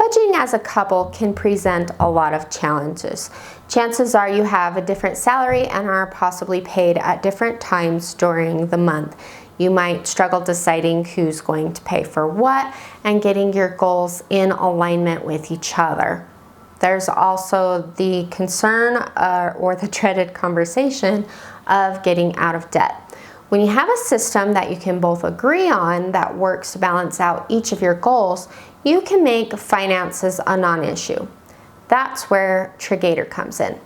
Budgeting as a couple can present a lot of challenges. Chances are you have a different salary and are possibly paid at different times during the month. You might struggle deciding who's going to pay for what and getting your goals in alignment with each other. There's also the concern or the dreaded conversation of getting out of debt. When you have a system that you can both agree on that works to balance out each of your goals, you can make finances a non-issue. That's where Triggator comes in.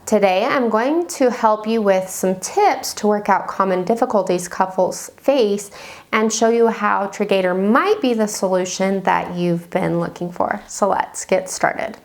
Today, I'm going to help you with some tips to work out common difficulties couples face and show you how Triggator might be the solution that you've been looking for. So let's get started.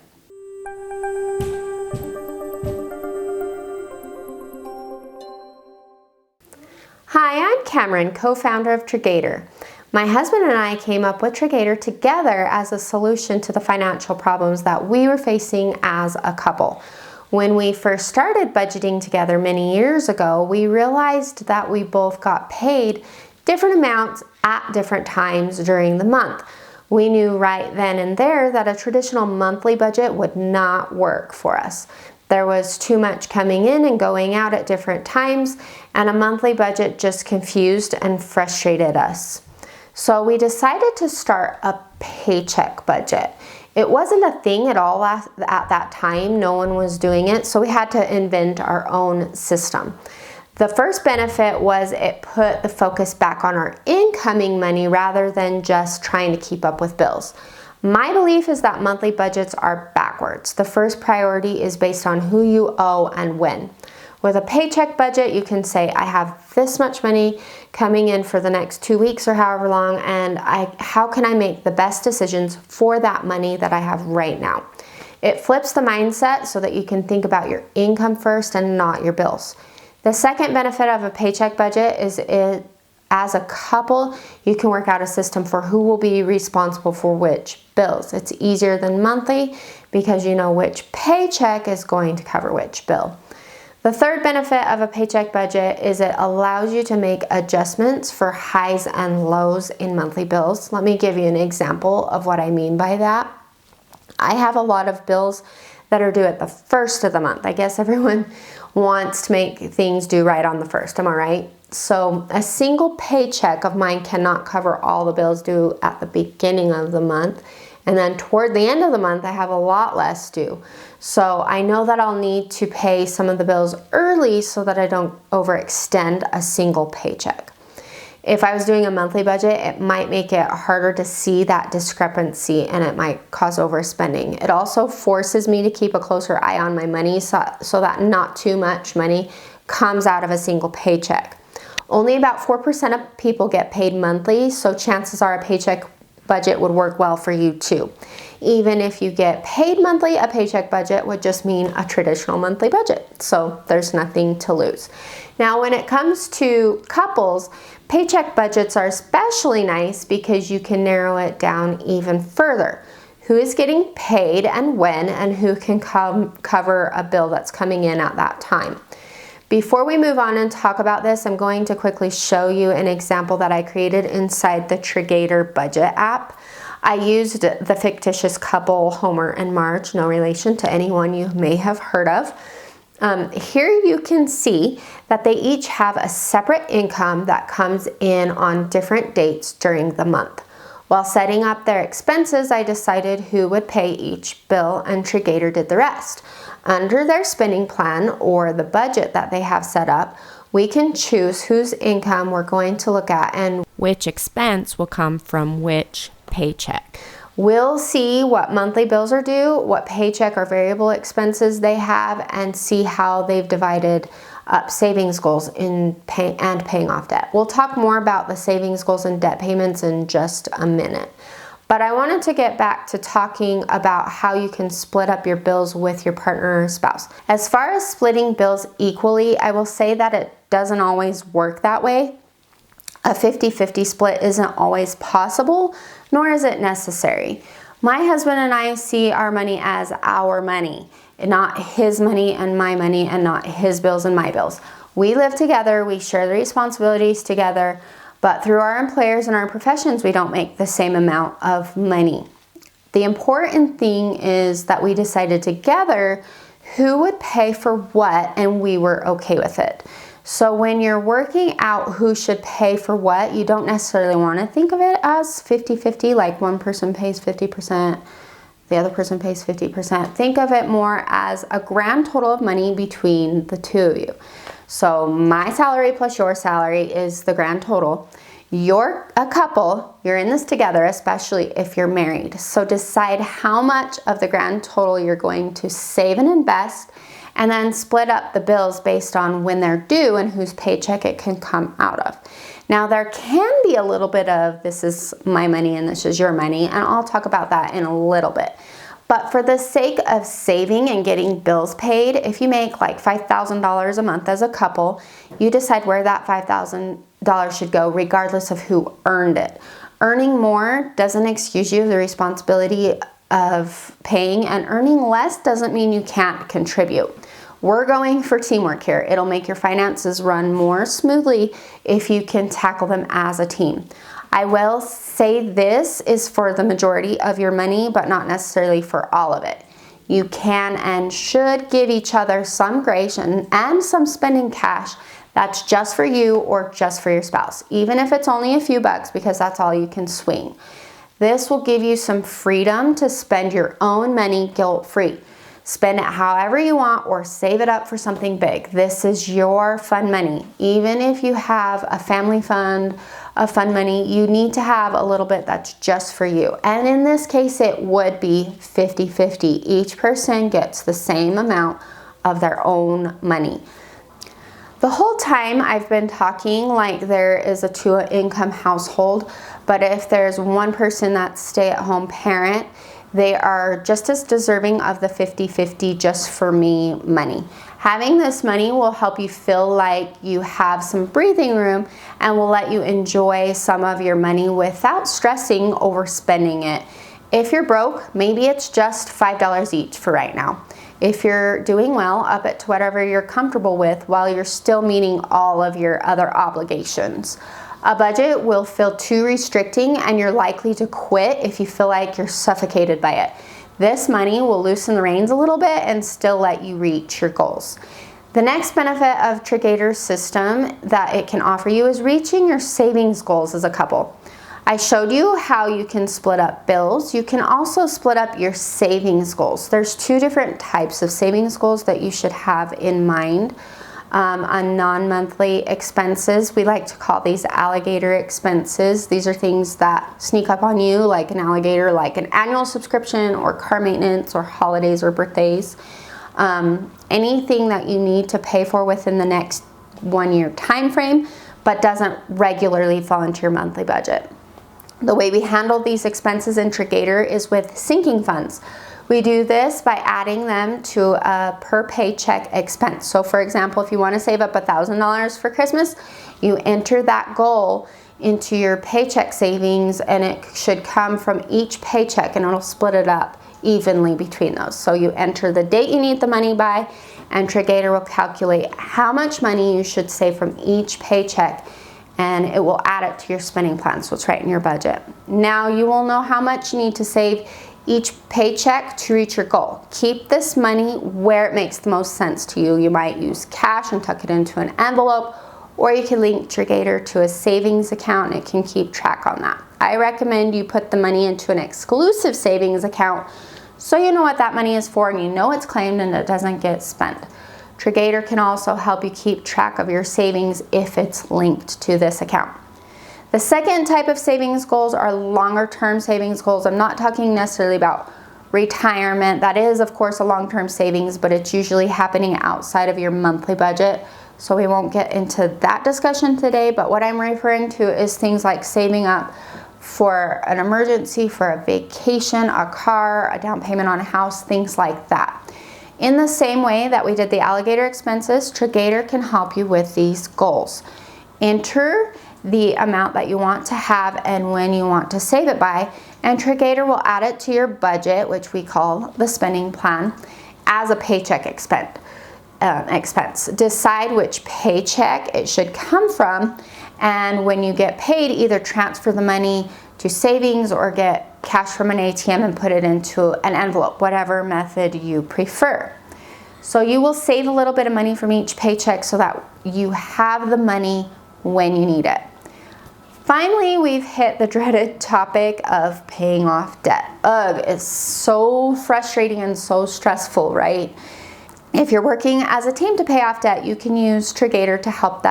Hi, I'm Cameron, co-founder of Triggator. My husband and I came up with Triggator together as a solution to the financial problems that we were facing as a couple. When we first started budgeting together many years ago, we realized that we both got paid different amounts at different times during the month. We knew right then and there that a traditional monthly budget would not work for us. There was too much coming in and going out at different times, and a monthly budget just confused and frustrated us. So we decided to start a paycheck budget. It wasn't a thing at all at that time. No one was doing it, so we had to invent our own system. The first benefit was it put the focus back on our incoming money rather than just trying to keep up with bills. My belief is that monthly budgets are backwards. The first priority is based on who you owe and when. With a paycheck budget, you can say, I have this much money coming in for the next 2 weeks or however long, and how can I make the best decisions for that money that I have right now? It flips the mindset so that you can think about your income first and not your bills. The second benefit of a paycheck budget is as a couple, you can work out a system for who will be responsible for which bills. It's easier than monthly because you know which paycheck is going to cover which bill. The third benefit of a paycheck budget is it allows you to make adjustments for highs and lows in monthly bills. Let me give you an example of what I mean by that. I have a lot of bills that are due at the first of the month. I guess everyone wants to make things due right on the first, am I right? So a single paycheck of mine cannot cover all the bills due at the beginning of the month. And then toward the end of the month, I have a lot less due. So I know that I'll need to pay some of the bills early so that I don't overextend a single paycheck. If I was doing a monthly budget, it might make it harder to see that discrepancy and it might cause overspending. It also forces me to keep a closer eye on my money so that not too much money comes out of a single paycheck. Only about 4% of people get paid monthly, so chances are a paycheck budget would work well for you too. Even if you get paid monthly, a paycheck budget would just mean a traditional monthly budget. So there's nothing to lose. Now, when it comes to couples, paycheck budgets are especially nice because you can narrow it down even further. Who is getting paid and when, and who can cover a bill that's coming in at that time. Before we move on and talk about this, I'm going to quickly show you an example that I created inside the Triggator budget app. I used the fictitious couple Homer and Marge, no relation to anyone you may have heard of. Here you can see that they each have a separate income that comes in on different dates during the month. While setting up their expenses, I decided who would pay each bill, and Triggator did the rest. Under their spending plan or the budget that they have set up, we can choose whose income we're going to look at and which expense will come from which paycheck. We'll see what monthly bills are due, what paycheck or variable expenses they have, and see how they've divided up savings goals and paying off debt. We'll talk more about the savings goals and debt payments in just a minute. But I wanted to get back to talking about how you can split up your bills with your partner or spouse. As far as splitting bills equally, I will say that it doesn't always work that way. A 50-50 split isn't always possible, nor is it necessary. My husband and I see our money as our money, not his money and my money, and not his bills and my bills. We live together, we share the responsibilities together, but through our employers and our professions, we don't make the same amount of money. The important thing is that we decided together who would pay for what, and we were okay with it. So when you're working out who should pay for what, you don't necessarily want to think of it as 50-50, like one person pays 50%, the other person pays 50%. Think of it more as a grand total of money between the two of you. So my salary plus your salary is the grand total. You're a couple, you're in this together, especially if you're married. So decide how much of the grand total you're going to save and invest, and then split up the bills based on when they're due and whose paycheck it can come out of. Now there can be a little bit of this is my money and this is your money, and I'll talk about that in a little bit. But for the sake of saving and getting bills paid, if you make like $5,000 a month as a couple, you decide where that $5,000 should go regardless of who earned it. Earning more doesn't excuse you of the responsibility of paying, and earning less doesn't mean you can't contribute. We're going for teamwork here. It'll make your finances run more smoothly if you can tackle them as a team. I will say this is for the majority of your money, but not necessarily for all of it. You can and should give each other some grace and some spending cash that's just for you or just for your spouse, even if it's only a few bucks, because that's all you can swing. This will give you some freedom to spend your own money guilt-free. Spend it however you want or save it up for something big. This is your fun money. Even if you have a family fund of fun money, you need to have a little bit that's just for you. And in this case, it would be 50-50. Each person gets the same amount of their own money. The whole time I've been talking like there is a two-income household, but if there's one person that's stay-at-home parent, they are just as deserving of the 50-50 just for me money. Having this money will help you feel like you have some breathing room and will let you enjoy some of your money without stressing over spending it. If you're broke, maybe it's just $5 each for right now. If you're doing well, up it to whatever you're comfortable with while you're still meeting all of your other obligations. A budget will feel too restricting and you're likely to quit if you feel like you're suffocated by it. This money will loosen the reins a little bit and still let you reach your goals. The next benefit of Triggator's system that it can offer you is reaching your savings goals as a couple. I showed you how you can split up bills. You can also split up your savings goals. There's two different types of savings goals that you should have in mind. On non-monthly expenses, we like to call these alligator expenses. These are things that sneak up on you like an alligator, like an annual subscription or car maintenance or holidays or birthdays. Anything that you need to pay for within the next 1 year time frame, but doesn't regularly fall into your monthly budget. The way we handle these expenses in Triggator is with sinking funds. We do this by adding them to a per paycheck expense. So for example, if you want to save up $1,000 for Christmas, you enter that goal into your paycheck savings, and it should come from each paycheck, and it'll split it up evenly between those. So you enter the date you need the money by, and Triggator will calculate how much money you should save from each paycheck, and it will add it to your spending plan, so it's right in your budget. Now you will know how much you need to save each paycheck to reach your goal. Keep this money where it makes the most sense to you. You might use cash and tuck it into an envelope, or you can link Triggator to a savings account and it can keep track on that. I recommend you put the money into an exclusive savings account so you know what that money is for and you know it's claimed and it doesn't get spent. Triggator can also help you keep track of your savings if it's linked to this account. The second type of savings goals are longer term savings goals. I'm not talking necessarily about retirement. That is, of course, a long-term savings, but it's usually happening outside of your monthly budget. So we won't get into that discussion today, but what I'm referring to is things like saving up for an emergency, for a vacation, a car, a down payment on a house, things like that. In the same way that we did the alligator expenses, Triggator can help you with these goals. Enter the amount that you want to have and when you want to save it by, and Triggator will add it to your budget, which we call the spending plan, as a paycheck expense. Decide which paycheck it should come from, and when you get paid, either transfer the money to savings or get cash from an ATM and put it into an envelope, whatever method you prefer. So you will save a little bit of money from each paycheck so that you have the money when you need it. Finally, we've hit the dreaded topic of paying off debt. Ugh, it's so frustrating and so stressful, right? If you're working as a team to pay off debt, you can use Triggator to help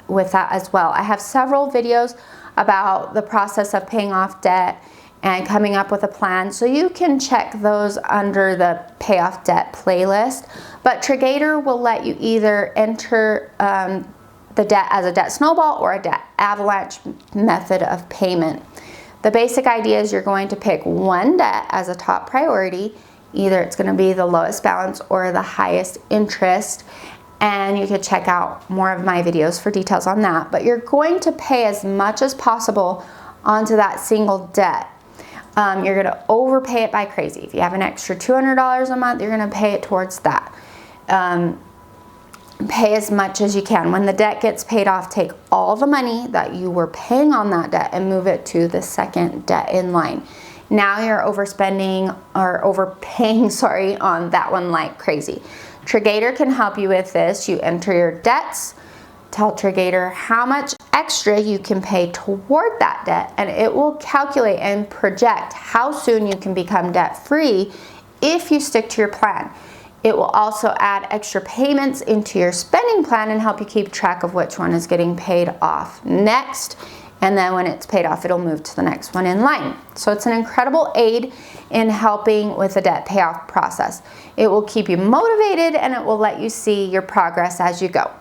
with that as well. I have several videos about the process of paying off debt and coming up with a plan, so you can check those under the pay off debt playlist. But Triggator will let you either enter the debt as a debt snowball or a debt avalanche method of payment. The basic idea is you're going to pick one debt as a top priority. Either it's going to be the lowest balance or the highest interest, and you can check out more of my videos for details on that. But you're going to pay as much as possible onto that single debt. You're going to overpay it by crazy. If you have an extra $200 a month, you're going to pay it towards that. Pay as much as you can. When the debt gets paid off, take all the money that you were paying on that debt and move it to the second debt in line. Now you're overspending or overpaying, on that one like crazy. Triggator can help you with this. You enter your debts, tell Triggator how much extra you can pay toward that debt, and it will calculate and project how soon you can become debt-free if you stick to your plan. It will also add extra payments into your spending plan and help you keep track of which one is getting paid off next. And then when it's paid off, it'll move to the next one in line. So it's an incredible aid in helping with the debt payoff process. It will keep you motivated and it will let you see your progress as you go.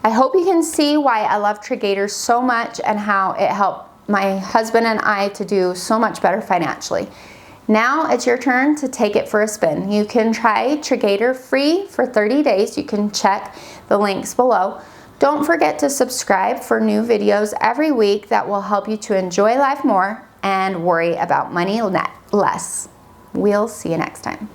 I hope you can see why I love Triggator so much and how it helped my husband and I to do so much better financially. Now it's your turn to take it for a spin. You can try Triggator free for 30 days. You can check the links below. Don't forget to subscribe for new videos every week that will help you to enjoy life more and worry about money less. We'll see you next time.